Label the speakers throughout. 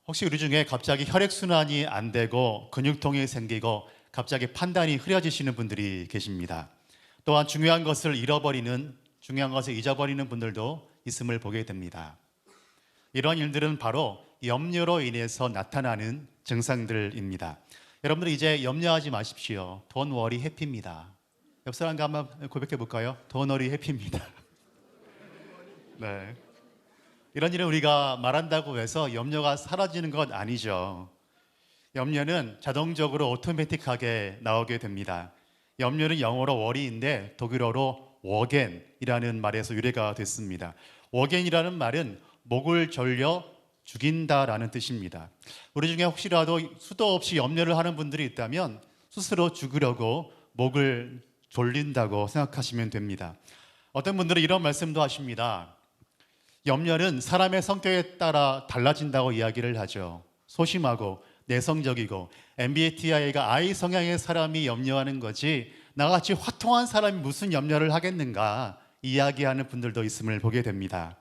Speaker 1: 혹시 우리 중에 갑자기 혈액순환이 안 되고 근육통이 생기고 갑자기 판단이 흐려지시는 분들이 계십니다. 또한 중요한 것을 잊어버리는 분들도 있음을 보게 됩니다. 이런 일들은 바로 염려로 인해서 나타나는 증상들입니다. 여러분들 이제 염려하지 마십시오. Don't worry, happy입니다. 옆 사람과 한번 고백해 볼까요? Don't worry, happy입니다. 네. 이런 일은 우리가 말한다고 해서 염려가 사라지는 건 아니죠. 염려는 자동적으로 오토매틱하게 나오게 됩니다. 염려는 영어로 worry인데 독일어로 워겐이라는 말에서 유래가 됐습니다. 워겐이라는 말은 목을 졸려 죽인다라는 뜻입니다. 우리 중에 혹시라도 수도 없이 염려를 하는 분들이 있다면 스스로 죽으려고 목을 졸린다고 생각하시면 됩니다. 어떤 분들은 이런 말씀도 하십니다. 염려는 사람의 성격에 따라 달라진다고 이야기를 하죠. 소심하고 내성적이고 MBTI가 I 성향의 사람이 염려하는 거지 나같이 화통한 사람이 무슨 염려를 하겠는가 이야기하는 분들도 있음을 보게 됩니다.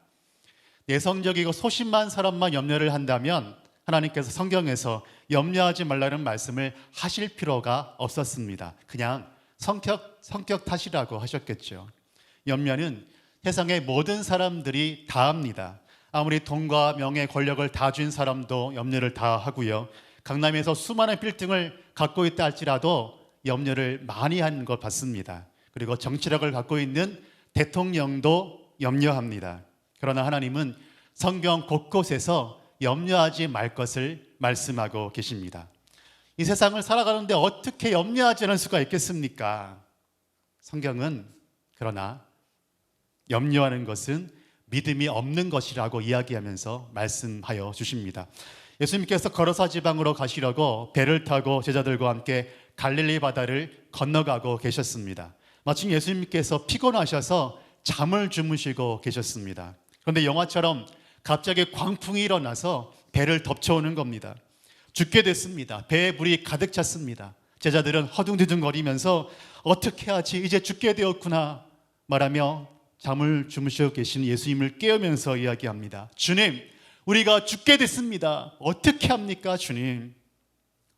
Speaker 1: 내성적이고 소심한 사람만 염려를 한다면 하나님께서 성경에서 염려하지 말라는 말씀을 하실 필요가 없었습니다. 그냥 성격 탓이라고 하셨겠죠. 염려는 세상의 모든 사람들이 다 합니다. 아무리 돈과 명예, 권력을 다 준 사람도 염려를 다 하고요. 강남에서 수많은 빌딩을 갖고 있다 할지라도 염려를 많이 하는 걸 봤습니다. 그리고 정치력을 갖고 있는 대통령도 염려합니다. 그러나 하나님은 성경 곳곳에서 염려하지 말 것을 말씀하고 계십니다. 이 세상을 살아가는데 어떻게 염려하지 않을 수가 있겠습니까? 성경은 그러나 염려하는 것은 믿음이 없는 것이라고 이야기하면서 말씀하여 주십니다. 예수님께서 걸어서 지방으로 가시려고 배를 타고 제자들과 함께 갈릴리 바다를 건너가고 계셨습니다. 마침 예수님께서 피곤하셔서 잠을 주무시고 계셨습니다. 그런데 영화처럼 갑자기 광풍이 일어나서 배를 덮쳐오는 겁니다. 죽게 됐습니다. 배에 물이 가득 찼습니다. 제자들은 허둥지둥거리면서 어떻게 하지? 이제 죽게 되었구나 말하며 잠을 주무시고 계신 예수님을 깨우면서 이야기합니다. 주님, 우리가 죽게 됐습니다. 어떻게 합니까, 주님?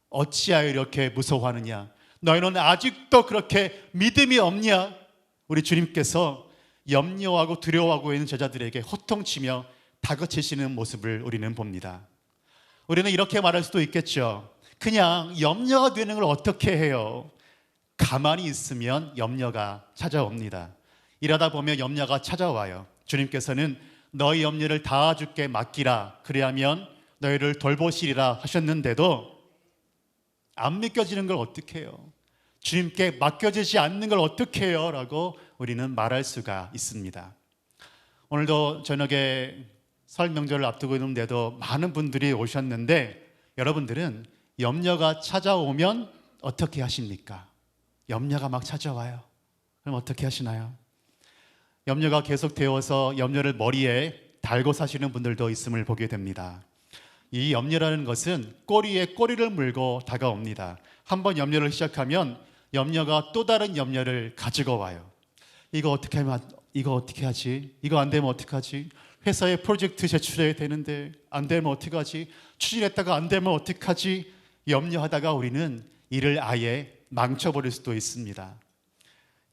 Speaker 1: 어찌하여 이렇게 무서워하느냐? 너희는 아직도 그렇게 믿음이 없냐? 우리 주님께서 염려하고 두려워하고 있는 제자들에게 호통치며 다그치시는 모습을 우리는 봅니다. 우리는 이렇게 말할 수도 있겠죠. 그냥 염려가 되는 걸 어떻게 해요? 가만히 있으면 염려가 찾아옵니다. 일하다 보면 염려가 찾아와요. 주님께서는 너희 염려를 다 주께 맡기라. 그리하면 너희를 돌보시리라 하셨는데도 안 믿겨지는 걸 어떻게 해요? 주님께 맡겨지지 않는 걸 어떻게 해요? 라고 우리는 말할 수가 있습니다. 오늘도 저녁에 설 명절을 앞두고 있는데도 많은 분들이 오셨는데 여러분들은 염려가 찾아오면 어떻게 하십니까? 염려가 막 찾아와요. 그럼 어떻게 하시나요? 염려가 계속 되어서 염려를 머리에 달고 사시는 분들도 있음을 보게 됩니다. 이 염려라는 것은 꼬리에 꼬리를 물고 다가옵니다. 한번 염려를 시작하면 염려가 또 다른 염려를 가지고 와요. 이거 어떻게 하지? 이거 안 되면 어떡하지? 회사에 프로젝트 제출해야 되는데 안 되면 어떡하지? 추진했다가 안 되면 어떡하지? 염려하다가 우리는 일을 아예 망쳐버릴 수도 있습니다.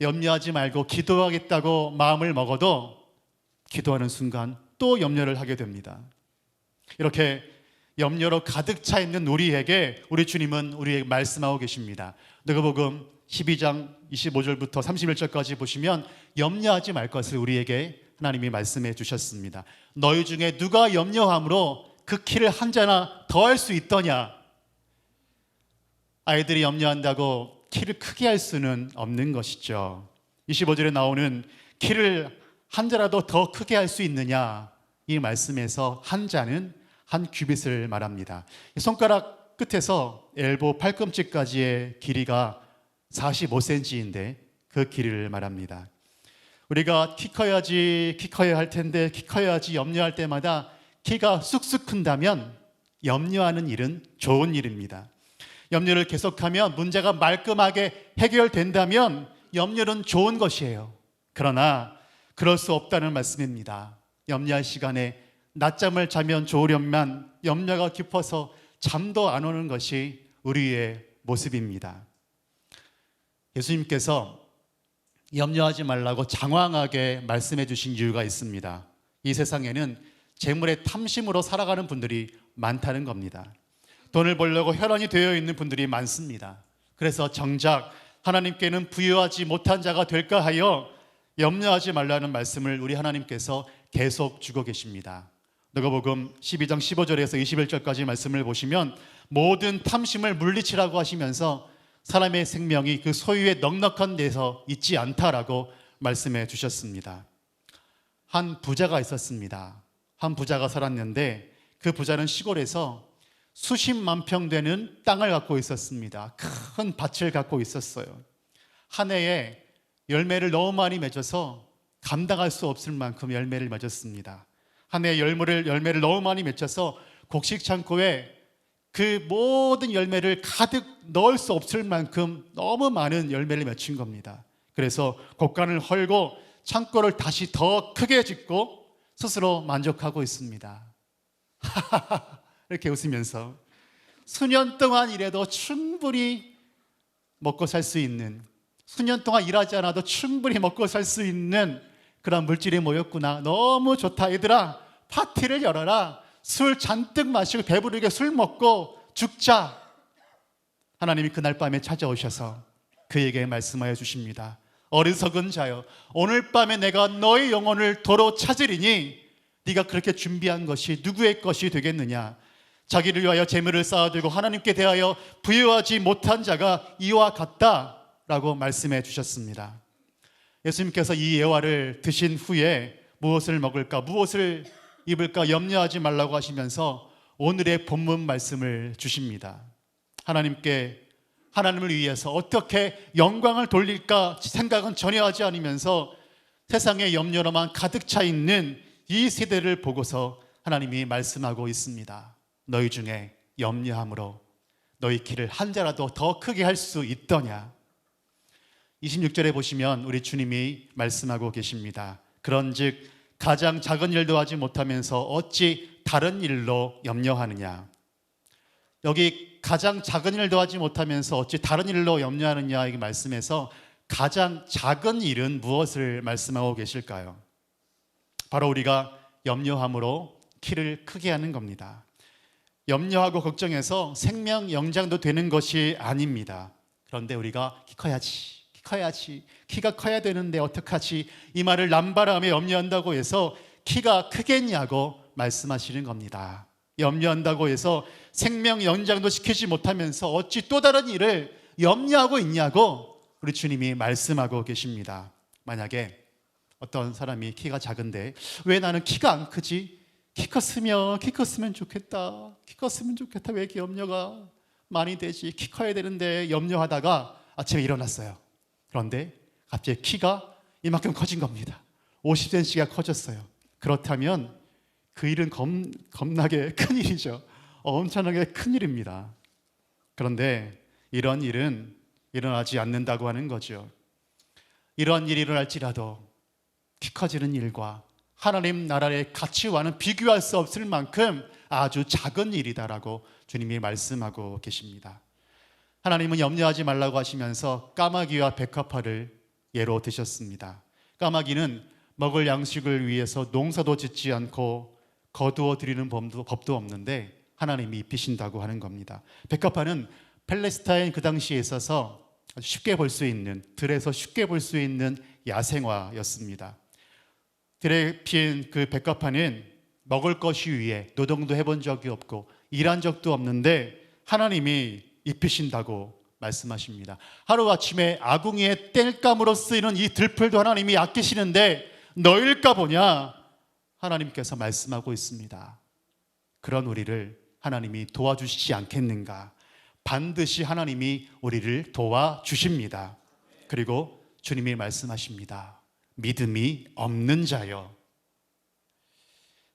Speaker 1: 염려하지 말고 기도하겠다고 마음을 먹어도 기도하는 순간 또 염려를 하게 됩니다. 이렇게 염려로 가득 차 있는 우리에게 우리 주님은 우리에게 말씀하고 계십니다. 누가복음 12장 25절부터 31절까지 보시면 염려하지 말 것을 우리에게 하나님이 말씀해 주셨습니다. 너희 중에 누가 염려함으로 그 키를 한 자나 더할 수 있더냐? 아이들이 염려한다고 키를 크게 할 수는 없는 것이죠. 25절에 나오는 키를 한 자라도 더 크게 할 수 있느냐? 이 말씀에서 한 자는 한 규빗을 말합니다. 손가락 끝에서 엘보 팔꿈치까지의 길이가 45cm인데 그 길이를 말합니다. 우리가 키 커야 할 텐데 키 커야지 염려할 때마다 키가 쑥쑥 큰다면 염려하는 일은 좋은 일입니다. 염려를 계속하면 문제가 말끔하게 해결된다면 염려는 좋은 것이에요. 그러나 그럴 수 없다는 말씀입니다. 염려할 시간에 낮잠을 자면 좋으련만 염려가 깊어서 잠도 안 오는 것이 우리의 모습입니다. 예수님께서 염려하지 말라고 장황하게 말씀해 주신 이유가 있습니다. 이 세상에는 재물의 탐심으로 살아가는 분들이 많다는 겁니다. 돈을 벌려고 혈안이 되어 있는 분들이 많습니다. 그래서 정작 하나님께는 부유하지 못한 자가 될까 하여 염려하지 말라는 말씀을 우리 하나님께서 계속 주고 계십니다. 누가복음 12장 15절에서 21절까지 말씀을 보시면 모든 탐심을 물리치라고 하시면서 사람의 생명이 그 소유의 넉넉한 데서 있지 않다라고 말씀해 주셨습니다. 한 부자가 있었습니다. 한 부자가 살았는데 그 부자는 시골에서 수십만 평 되는 땅을 갖고 있었습니다. 큰 밭을 갖고 있었어요. 한 해에 열매를 너무 많이 맺어서 감당할 수 없을 만큼 열매를 맺었습니다. 한 해에 열매를 너무 많이 맺어서 곡식 창고에 그 모든 열매를 가득 넣을 수 없을 만큼 너무 많은 열매를 맺힌 겁니다. 그래서 곡간을 헐고 창고를 다시 더 크게 짓고 스스로 만족하고 있습니다. 이렇게 웃으면서 수년 동안 일해도 충분히 먹고 살 수 있는, 수년 동안 일하지 않아도 충분히 먹고 살 수 있는 그런 물질이 모였구나. 너무 좋다. 얘들아, 파티를 열어라. 술 잔뜩 마시고 배부르게 술 먹고 죽자. 하나님이 그날 밤에 찾아오셔서 그에게 말씀하여 주십니다. 어리석은 자여, 오늘 밤에 내가 너의 영혼을 도로 찾으리니 네가 그렇게 준비한 것이 누구의 것이 되겠느냐. 자기를 위하여 재물을 쌓아두고 하나님께 대하여 부유하지 못한 자가 이와 같다라고 말씀해 주셨습니다. 예수님께서 이 예화를 드신 후에 무엇을 먹을까, 무엇을 입을까 염려하지 말라고 하시면서 오늘의 본문 말씀을 주십니다. 하나님을 위해서 어떻게 영광을 돌릴까 생각은 전혀 하지 않으면서 세상의 염려로만 가득 차 있는 이 세대를 보고서 하나님이 말씀하고 있습니다. 너희 중에 염려함으로 너희 길을 한 자라도 더 크게 할 수 있더냐. 26절에 보시면 우리 주님이 말씀하고 계십니다. 그런즉 가장 작은 일도 하지 못하면서 어찌 다른 일로 염려하느냐. 여기 가장 작은 일도 하지 못하면서 어찌 다른 일로 염려하느냐 이 말씀에서 가장 작은 일은 무엇을 말씀하고 계실까요? 바로 우리가 염려함으로 키를 크게 하는 겁니다. 염려하고 걱정해서 생명 연장도 되는 것이 아닙니다. 그런데 우리가 키 커야지, 키가 커야 되는데 어떡하지, 이 말을 남발하며 염려한다고 해서 키가 크겠냐고 말씀하시는 겁니다. 염려한다고 해서 생명 연장도 시키지 못하면서 어찌 또 다른 일을 염려하고 있냐고 우리 주님이 말씀하고 계십니다. 만약에 어떤 사람이 키가 작은데 왜 나는 키가 안 크지? 키 컸으면 좋겠다. 왜 이렇게 염려가 많이 되지? 키 커야 되는데 염려하다가 아침에 일어났어요. 그런데 갑자기 키가 이만큼 커진 겁니다. 50cm가 커졌어요. 그렇다면 그 일은 겁나게 큰 일이죠. 엄청나게 큰 일입니다. 그런데 이런 일은 일어나지 않는다고 하는 거죠. 이런 일이 일어날지라도 키 커지는 일과 하나님 나라의 가치와는 비교할 수 없을 만큼 아주 작은 일이다라고 주님이 말씀하고 계십니다. 하나님은 염려하지 말라고 하시면서 까마귀와 백합화를 예로 드셨습니다. 까마귀는 먹을 양식을 위해서 농사도 짓지 않고 거두어 드리는 법도 없는데 하나님이 입히신다고 하는 겁니다. 백합화는 팔레스타인 그 당시에 있어서 아주 쉽게 볼 수 있는, 들에서 쉽게 볼 수 있는 야생화였습니다. 들에 피인 그 백합화는 먹을 것이 위해 노동도 해본 적이 없고 일한 적도 없는데 하나님이 입히신다고 말씀하십니다. 하루아침에 아궁이에 땔감으로 쓰이는 이 들풀도 하나님이 아끼시는데 너일까 보냐 하나님께서 말씀하고 있습니다. 그런 우리를 하나님이 도와주시지 않겠는가? 반드시 하나님이 우리를 도와주십니다. 그리고 주님이 말씀하십니다. 믿음이 없는 자여.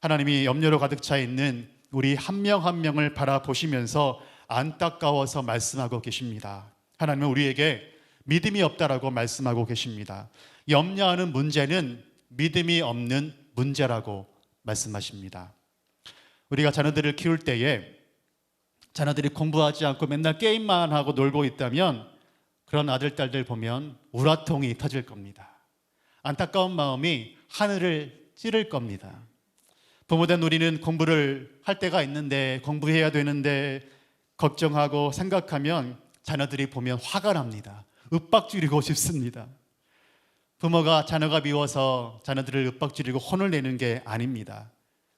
Speaker 1: 하나님이 염려로 가득 차 있는 우리 한 명 한 명을 바라보시면서 안타까워서 말씀하고 계십니다. 하나님은 우리에게 믿음이 없다라고 말씀하고 계십니다. 염려하는 문제는 믿음이 없는 문제라고 말씀하십니다. 우리가 자녀들을 키울 때에 자녀들이 공부하지 않고 맨날 게임만 하고 놀고 있다면 그런 아들, 딸들 보면 우라통이 터질 겁니다. 안타까운 마음이 하늘을 찌를 겁니다. 부모된 우리는 공부를 할 때가 있는데, 공부해야 되는데 걱정하고 생각하면 자녀들이 보면 화가 납니다. 윽박지르고 싶습니다. 부모가 자녀가 미워서 자녀들을 윽박지르고 혼을 내는 게 아닙니다.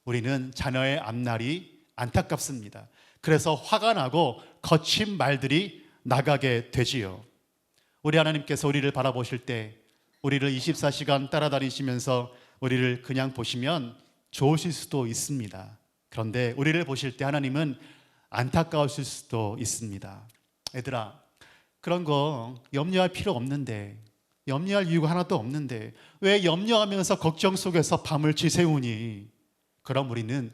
Speaker 1: 우리는 자녀의 앞날이 안타깝습니다. 그래서 화가 나고 거친 말들이 나가게 되지요. 우리 하나님께서 우리를 바라보실 때 우리를 24시간 따라다니시면서 우리를 그냥 보시면 좋으실 수도 있습니다. 그런데 우리를 보실 때 하나님은 안타까우실 수도 있습니다. 얘들아, 그런 거 염려할 필요 없는데, 염려할 이유가 하나도 없는데 왜 염려하면서 걱정 속에서 밤을 지새우니? 그럼 우리는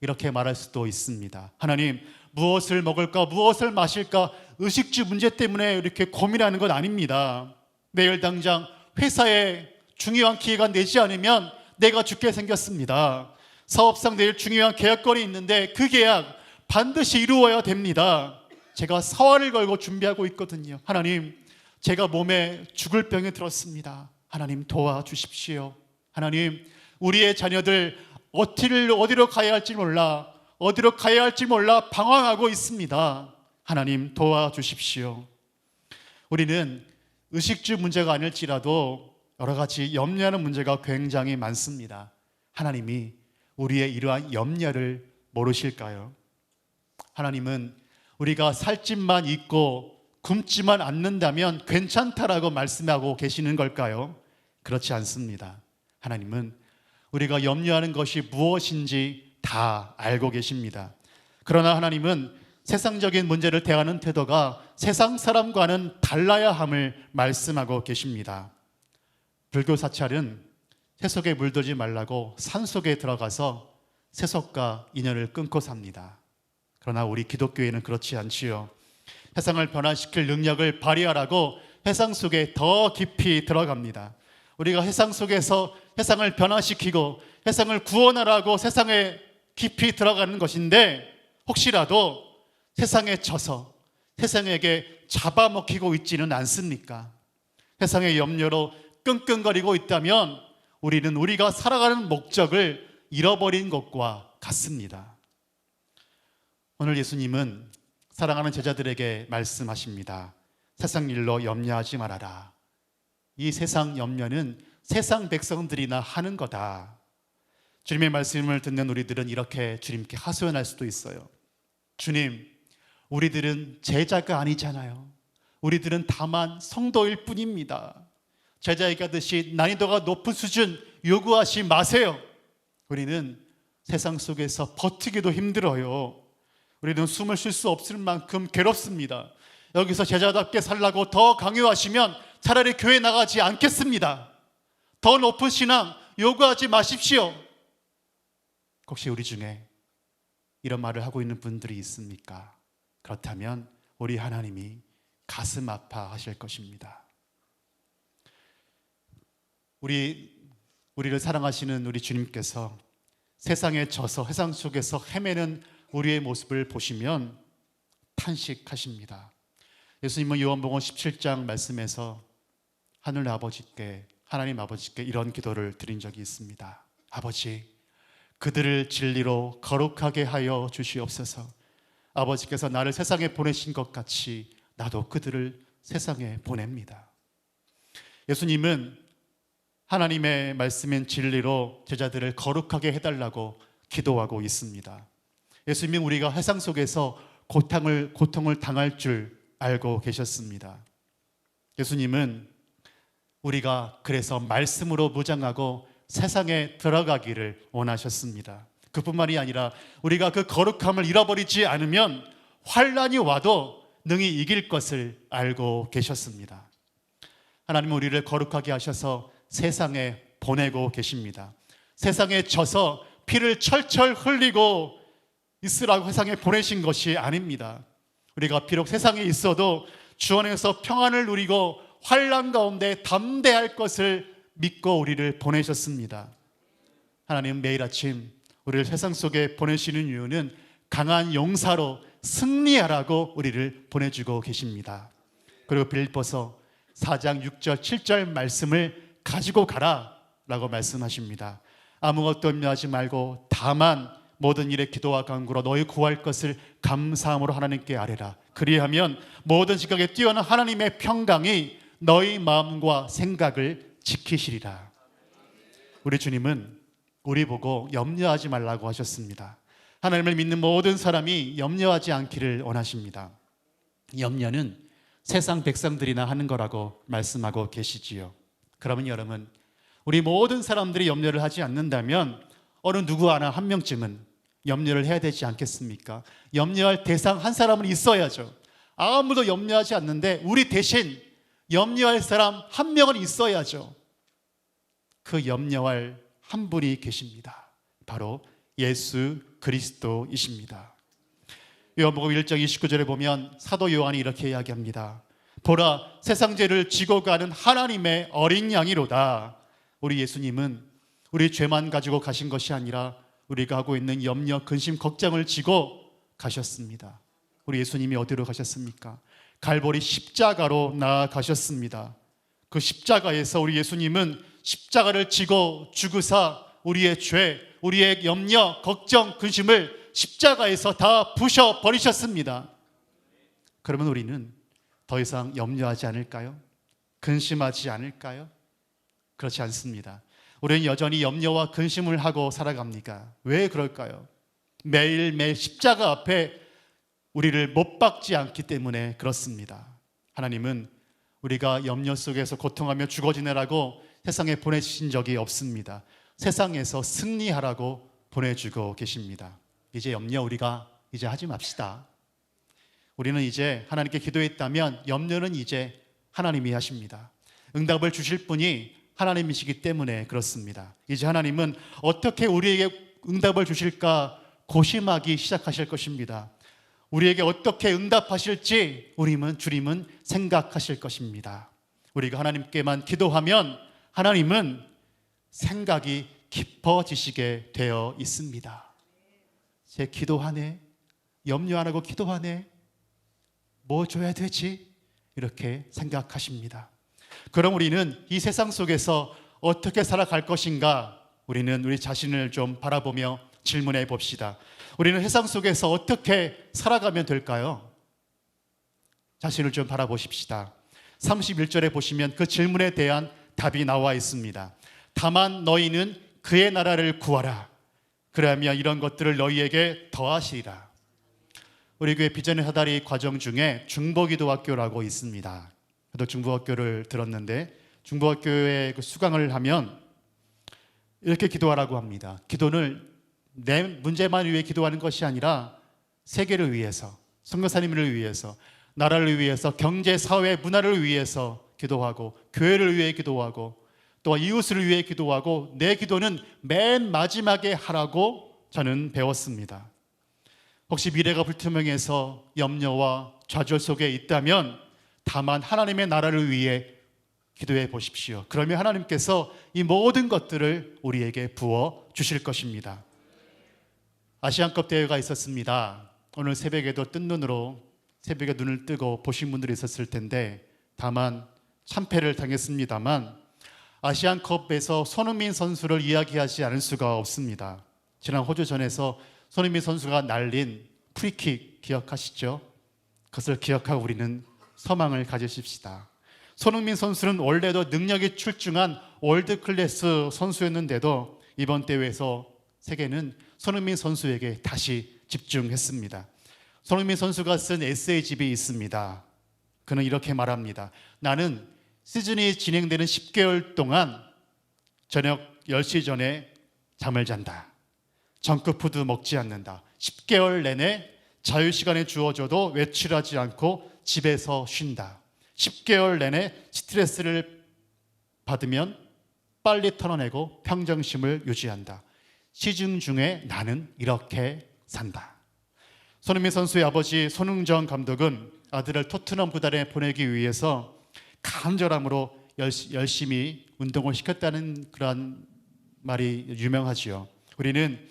Speaker 1: 이렇게 말할 수도 있습니다. 하나님, 무엇을 먹을까, 무엇을 마실까, 의식주 문제 때문에 이렇게 고민하는 건 아닙니다. 내일 당장 회사에 중요한 기회가 내지 않으면 내가 죽게 생겼습니다. 사업상 내일 중요한 계약건이 있는데 그 계약 반드시 이루어야 됩니다. 제가 사활을 걸고 준비하고 있거든요. 하나님, 제가 몸에 죽을 병이 들었습니다. 하나님 도와주십시오. 하나님, 우리의 자녀들 어디로 가야 할지 몰라, 어디로 가야 할지 몰라 방황하고 있습니다. 하나님 도와주십시오. 우리는 의식주 문제가 아닐지라도 여러 가지 염려하는 문제가 굉장히 많습니다. 하나님이 우리의 이러한 염려를 모르실까요? 하나님은 우리가 살집만 있고 굶지만 않는다면 괜찮다라고 말씀하고 계시는 걸까요? 그렇지 않습니다. 하나님은 우리가 염려하는 것이 무엇인지 다 알고 계십니다. 그러나 하나님은 세상적인 문제를 대하는 태도가 세상 사람과는 달라야 함을 말씀하고 계십니다. 불교 사찰은 세속에 물들지 말라고 산속에 들어가서 세속과 인연을 끊고 삽니다. 그러나 우리 기독교회는 그렇지 않지요. 세상을 변화시킬 능력을 발휘하라고 세상 속에 더 깊이 들어갑니다. 우리가 세상 속에서 세상을 변화시키고 세상을 구원하라고 세상에 깊이 들어가는 것인데, 혹시라도 세상에 져서 세상에게 잡아먹히고 있지는 않습니까? 세상의 염려로 끙끙거리고 있다면 우리는 우리가 살아가는 목적을 잃어버린 것과 같습니다. 오늘 예수님은 사랑하는 제자들에게 말씀하십니다. 세상 일로 염려하지 말아라. 이 세상 염려는 세상 백성들이나 하는 거다. 주님의 말씀을 듣는 우리들은 이렇게 주님께 하소연할 수도 있어요. 주님, 우리들은 제자가 아니잖아요. 우리들은 다만 성도일 뿐입니다. 제자에게 하듯이 난이도가 높은 수준 요구하지 마세요. 우리는 세상 속에서 버티기도 힘들어요. 우리는 숨을 쉴 수 없을 만큼 괴롭습니다. 여기서 제자답게 살라고 더 강요하시면 차라리 교회 나가지 않겠습니다. 더 높은 신앙 요구하지 마십시오. 혹시 우리 중에 이런 말을 하고 있는 분들이 있습니까? 그렇다면 우리 하나님이 가슴 아파하실 것입니다. 우리를 사랑하시는 우리 주님께서 세상에 져서 세상 속에서 헤매는 우리의 모습을 보시면 탄식하십니다. 예수님은 요한복음 17장 말씀에서 하늘 아버지께, 하나님 아버지께 이런 기도를 드린 적이 있습니다. 아버지, 그들을 진리로 거룩하게 하여 주시옵소서. 아버지께서 나를 세상에 보내신 것 같이 나도 그들을 세상에 보냅니다. 예수님은 하나님의 말씀인 진리로 제자들을 거룩하게 해달라고 기도하고 있습니다. 예수님은 우리가 세상 속에서 고통을 당할 줄 알고 계셨습니다. 예수님은 우리가 그래서 말씀으로 무장하고 세상에 들어가기를 원하셨습니다. 그뿐만이 아니라 우리가 그 거룩함을 잃어버리지 않으면 환난이 와도 능히 이길 것을 알고 계셨습니다. 하나님은 우리를 거룩하게 하셔서 세상에 보내고 계십니다. 세상에 져서 피를 철철 흘리고 있으라고 세상에 보내신 것이 아닙니다. 우리가 비록 세상에 있어도 주 안에서 평안을 누리고 환난 가운데 담대할 것을 믿고 우리를 보내셨습니다. 하나님 매일 아침 우리를 세상 속에 보내시는 이유는 강한 용사로 승리하라고 우리를 보내주고 계십니다. 그리고 빌립보서 4장 6절 7절 말씀을 가지고 가라 라고 말씀하십니다. 아무것도 염려하지 말고 다만 모든 일에 기도와 간구로 너희 구할 것을 감사함으로 하나님께 아뢰라. 그리하면 모든 지각에 뛰어난 하나님의 평강이 너희 마음과 생각을 지키시리라. 우리 주님은 우리 보고 염려하지 말라고 하셨습니다. 하나님을 믿는 모든 사람이 염려하지 않기를 원하십니다. 염려는 세상 백성들이나 하는 거라고 말씀하고 계시지요. 그러면 여러분, 우리 모든 사람들이 염려를 하지 않는다면 어느 누구 하나 한 명쯤은 염려를 해야 되지 않겠습니까? 염려할 대상 한 사람은 있어야죠. 아무도 염려하지 않는데 우리 대신 염려할 사람 한 명은 있어야죠. 그 염려할 한 분이 계십니다. 바로 예수 그리스도이십니다. 요한복음 1장 29절에 보면 사도 요한이 이렇게 이야기합니다. 보라, 세상 죄를 지고 가는 하나님의 어린 양이로다. 우리 예수님은 우리 죄만 가지고 가신 것이 아니라 우리가 하고 있는 염려, 근심, 걱정을 지고 가셨습니다. 우리 예수님이 어디로 가셨습니까? 갈보리 십자가로 나아가셨습니다. 그 십자가에서 우리 예수님은 십자가를 지고 죽으사 우리의 죄, 우리의 염려, 걱정, 근심을 십자가에서 다 부셔버리셨습니다. 그러면 우리는 더 이상 염려하지 않을까요? 근심하지 않을까요? 그렇지 않습니다. 우리는 여전히 염려와 근심을 하고 살아갑니까? 왜 그럴까요? 매일매일 십자가 앞에 우리를 못 박지 않기 때문에 그렇습니다. 하나님은 우리가 염려 속에서 고통하며 죽어 지내라고 세상에 보내주신 적이 없습니다. 세상에서 승리하라고 보내주고 계십니다. 이제 염려 우리가 이제 하지 맙시다. 우리는 이제 하나님께 기도했다면 염려는 이제 하나님이 하십니다. 응답을 주실 분이 하나님이시기 때문에 그렇습니다. 이제 하나님은 어떻게 우리에게 응답을 주실까 고심하기 시작하실 것입니다. 우리에게 어떻게 응답하실지 주님은 생각하실 것입니다. 우리가 하나님께만 기도하면 하나님은 생각이 깊어지시게 되어 있습니다. 제 기도하네, 염려 안 하고 기도하네, 뭐 줘야 되지? 이렇게 생각하십니다. 그럼 우리는 이 세상 속에서 어떻게 살아갈 것인가? 우리는 우리 자신을 좀 바라보며 질문해 봅시다. 우리는 세상 속에서 어떻게 살아가면 될까요? 자신을 좀 바라보십시다. 31절에 보시면 그 질문에 대한 답이 나와 있습니다. 다만 너희는 그의 나라를 구하라. 그러면 이런 것들을 너희에게 더하시리라. 우리 교회 비전의 사다리 과정 중에 중보기도학교라고 있습니다. 저도 중보학교를 들었는데 중보학교에 그 수강을 하면 이렇게 기도하라고 합니다. 기도는 내 문제만 위해 기도하는 것이 아니라 세계를 위해서, 선교사님을 위해서, 나라를 위해서, 경제, 사회, 문화를 위해서 기도하고 교회를 위해 기도하고 또 이웃을 위해 기도하고 내 기도는 맨 마지막에 하라고 저는 배웠습니다. 혹시 미래가 불투명해서 염려와 좌절 속에 있다면 다만 하나님의 나라를 위해 기도해 보십시오. 그러면 하나님께서 이 모든 것들을 우리에게 부어 주실 것입니다. 아시안컵 대회가 있었습니다. 오늘 새벽에도 뜬 눈으로 새벽에 눈을 뜨고 보신 분들이 있었을 텐데 다만 참패를 당했습니다만 아시안컵에서 손흥민 선수를 이야기하지 않을 수가 없습니다. 지난 호주전에서 손흥민 선수가 날린 프리킥 기억하시죠? 그것을 기억하고 우리는 소망을 가지십시다. 손흥민 선수는 원래도 능력이 출중한 월드클래스 선수였는데도 이번 대회에서 세계는 손흥민 선수에게 다시 집중했습니다. 손흥민 선수가 쓴 에세이집이 있습니다. 그는 이렇게 말합니다. 나는 시즌이 진행되는 10개월 동안 저녁 10시 전에 잠을 잔다. 정크푸드 먹지 않는다. 10개월 내내 자유시간에 주어져도 외출하지 않고 집에서 쉰다. 10개월 내내 스트레스를 받으면 빨리 털어내고 평정심을 유지한다. 시즌 중에 나는 이렇게 산다. 손흥민 선수의 아버지 손흥정 감독은 아들을 토트넘 구단에 보내기 위해서 간절함으로 열심히 운동을 시켰다는 그런 말이 유명하지요. 우리는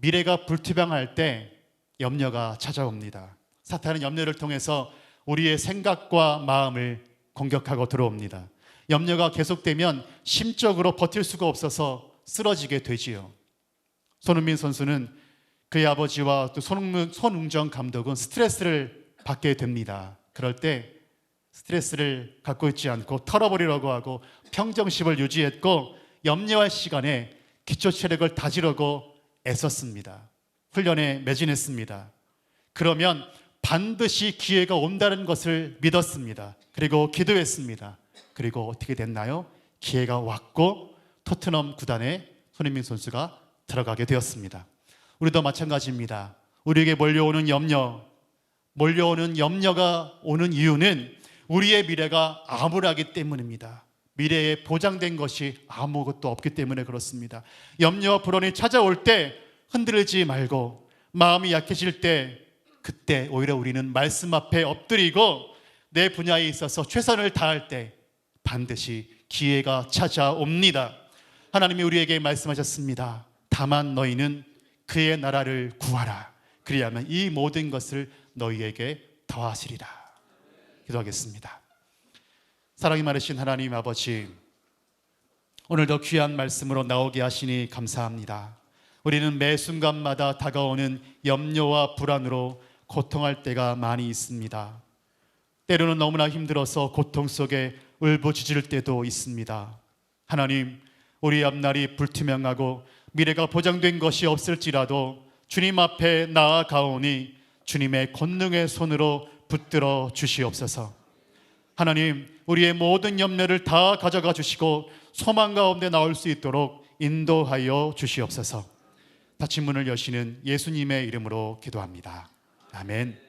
Speaker 1: 미래가 불투명할 때 염려가 찾아옵니다. 사탄은 염려를 통해서 우리의 생각과 마음을 공격하고 들어옵니다. 염려가 계속되면 심적으로 버틸 수가 없어서 쓰러지게 되지요. 손흥민 선수는 그의 아버지와 또 손웅정 감독은 스트레스를 받게 됩니다. 그럴 때 스트레스를 갖고 있지 않고 털어버리려고 하고 평정심을 유지했고 염려할 시간에 기초 체력을 다지려고 애썼습니다. 훈련에 매진했습니다. 그러면 반드시 기회가 온다는 것을 믿었습니다. 그리고 기도했습니다. 그리고 어떻게 됐나요? 기회가 왔고 토트넘 구단에 손흥민 선수가 들어가게 되었습니다. 우리도 마찬가지입니다. 우리에게 몰려오는 염려가 오는 이유는 우리의 미래가 암울하기 때문입니다. 미래에 보장된 것이 아무것도 없기 때문에 그렇습니다. 염려와 불안이 찾아올 때 흔들리지 말고 마음이 약해질 때 그때 오히려 우리는 말씀 앞에 엎드리고 내 분야에 있어서 최선을 다할 때 반드시 기회가 찾아옵니다. 하나님이 우리에게 말씀하셨습니다. 다만 너희는 그의 나라를 구하라. 그리하면 이 모든 것을 너희에게 더하시리라. 기도하겠습니다. 사랑이 많으신 하나님 아버지, 오늘도 귀한 말씀으로 나오게 하시니 감사합니다. 우리는 매 순간마다 다가오는 염려와 불안으로 고통할 때가 많이 있습니다. 때로는 너무나 힘들어서 고통 속에 울부짖을 때도 있습니다. 하나님, 우리 앞날이 불투명하고 미래가 보장된 것이 없을지라도 주님 앞에 나아가오니 주님의 권능의 손으로 붙들어 주시옵소서. 하나님, 우리의 모든 염려를 다 가져가 주시고 소망 가운데 나올 수 있도록 인도하여 주시옵소서. 닫힌 문을 여시는 예수님의 이름으로 기도합니다. 아멘.